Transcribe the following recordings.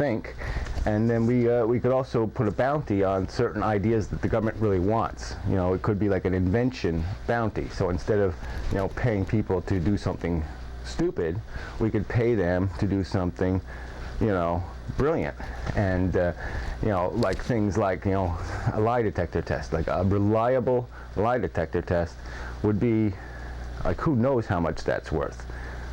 think, and then we could also put a bounty on certain ideas that the government really wants. You know, it could be like an invention bounty. So instead of, you know, paying people to do something stupid, we could pay them to do something, you know, brilliant. And you know, like things like, you know, a lie detector test, like a reliable lie detector test would be like, who knows how much that's worth.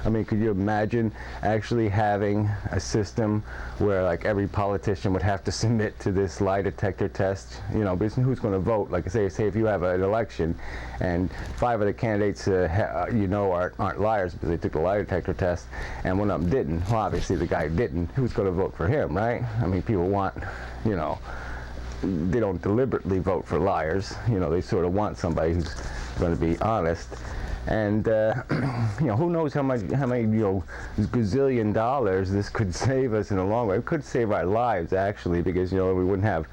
I mean, could you imagine actually having a system where like every politician would have to submit to this lie detector test? You know, because who's going to vote? Like I say if you have an election and 5 of the candidates you know aren't liars because they took the lie detector test, and one of them didn't. Well, obviously the guy didn't. Who's going to vote for him, right? I mean, people want, you know, they don't deliberately vote for liars. You know, they sort of want somebody who's going to be honest. And you know, who knows how many, you know, gazillion dollars this could save us in the long run. It could save our lives, actually, because, you know, we wouldn't have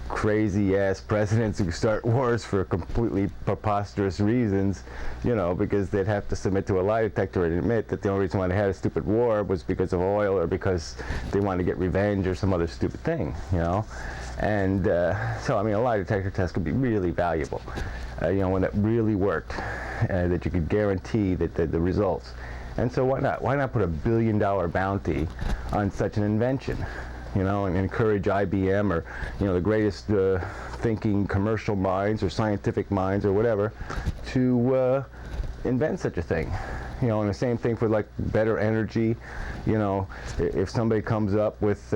crazy ass presidents who start wars for completely preposterous reasons, you know, because they'd have to submit to a lie detector and admit that the only reason why they had a stupid war was because of oil or because they wanted to get revenge or some other stupid thing, you know. And so, I mean, a lie detector test could be really valuable, you know, when it really worked, that you could guarantee that the results. And so why not? Why not put $1 billion bounty on such an invention? You know, and encourage IBM or, you know, the greatest thinking commercial minds or scientific minds or whatever to invent such a thing. You know, and the same thing for like better energy. You know, if somebody comes up with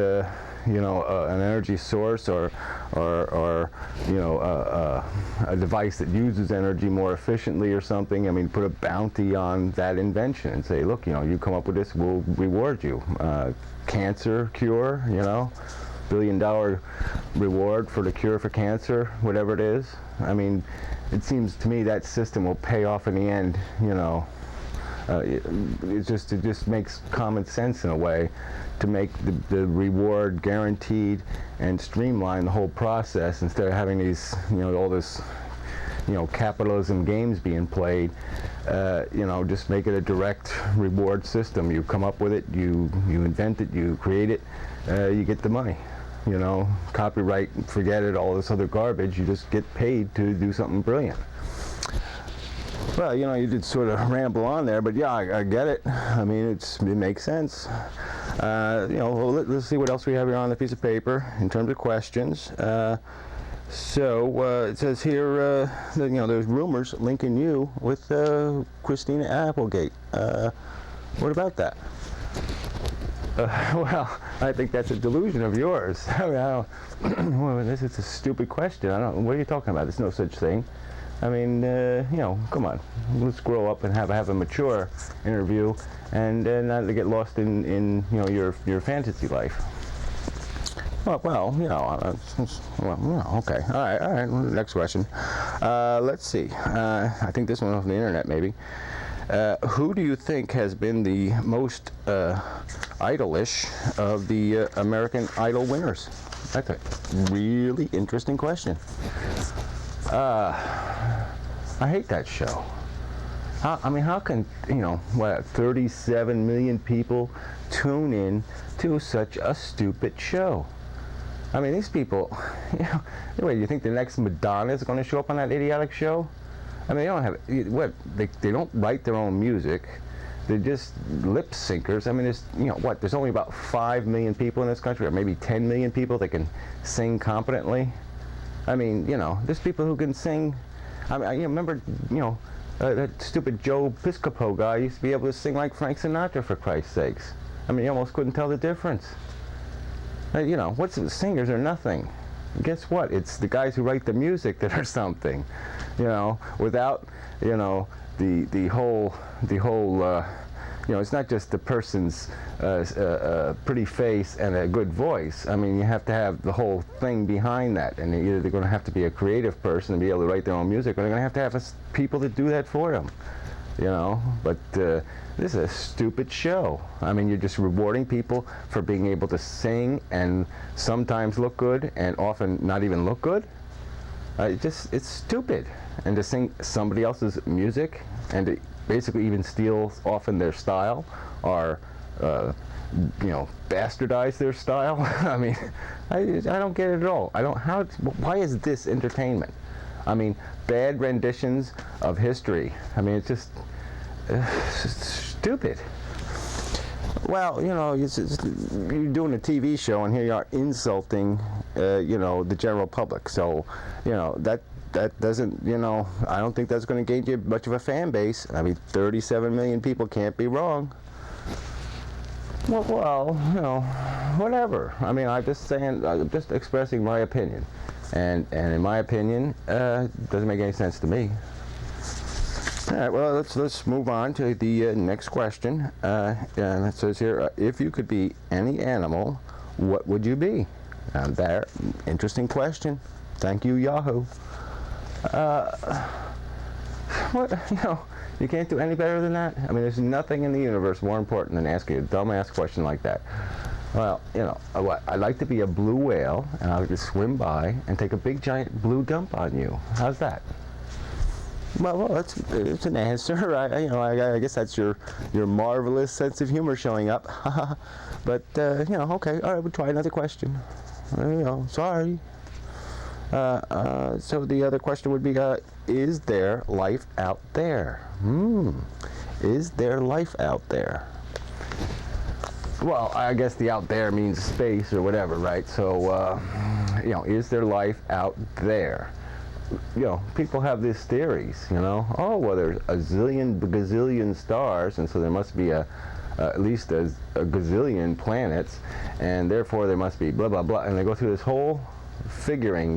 you know, an energy source or you know, a device that uses energy more efficiently or something, I mean, put a bounty on that invention and say, look, you know, you come up with this, we'll reward you. Cancer cure, you know, $1 billion reward for the cure for cancer, whatever it is. I mean, it seems to me that system will pay off in the end, you know. It just makes common sense in a way to make the reward guaranteed and streamline the whole process instead of having these, you know, all this, you know, capitalism games being played. You know, just make it a direct reward system. You come up with it, you invent it, you create it, you get the money. You know, copyright, forget it, all this other garbage. You just get paid to do something brilliant. Well, you know, you did sort of ramble on there, but yeah, I get it. I mean, it makes sense. You know, well, let's see what else we have here on the piece of paper in terms of questions. So it says here, that, you know, there's rumors linking you with Christina Applegate. What about that? Well, I think that's a delusion of yours. I mean, well, this is a stupid question. I don't. What are you talking about? There's no such thing. I mean, you know, come on. Let's grow up and have a mature interview, and not to get lost in you know, your fantasy life. Well, you know, okay. All right. Next question. Let's see. I think this one off the internet, maybe. Who do you think has been the most idolish of the American Idol winners? That's a really interesting question. I hate that show. I mean, how can, you know, what, 37 million people tune in to such a stupid show? I mean, these people, you know, anyway, you think the next Madonna is going to show up on that idiotic show? I mean, they don't have, what, they don't write their own music. They're just lip syncers. I mean, there's, you know, what, there's only about 5 million people in this country, or maybe 10 million people that can sing competently. I mean, you know, there's people who can sing. I mean, you remember, you know, that stupid Joe Piscopo guy used to be able to sing like Frank Sinatra, for Christ's sakes. I mean, you almost couldn't tell the difference. You know, what's the singers are nothing. Guess what? It's the guys who write the music that are something. You know, without, you know, the whole you know, it's not just the person's pretty face and a good voice. I mean, you have to have the whole thing behind that, and either they're going to have to be a creative person and be able to write their own music, or they're going to have people that do that for them. You know, but this is a stupid show. I mean, you're just rewarding people for being able to sing and sometimes look good and often not even look good. It's stupid. And to sing somebody else's music and to basically even steal often their style or bastardize their style. I mean, I don't get it at all. Why is this entertainment? I mean, bad renditions of history. I mean, it's just stupid. Well, you're doing a TV show, and here you are insulting, the general public. So, that doesn't, I don't think that's going to gain you much of a fan base. I mean, 37 million people can't be wrong. Well, whatever. I mean, I'm just expressing my opinion, and in my opinion, it doesn't make any sense to me. All right. Well, let's move on to the next question. And it says here, if you could be any animal, what would you be? There, interesting question. Thank you, Yahoo. What, you can't do any better than that? I mean, there's nothing in the universe more important than asking a dumbass question like that. Well, I'd like to be a blue whale, and I'll just swim by and take a big giant blue dump on you. How's that? Well, it's an answer. I guess that's your marvelous sense of humor showing up. But okay, all right, we'll try another question. Sorry. So the other question would be, is there life out there? Is there life out there? Well, I guess the out there means space or whatever, right? So, is there life out there? People have these theories, oh, well, there's a gazillion stars, and so there must be at least a gazillion planets, and therefore there must be blah, blah, blah, and they go through this whole figuring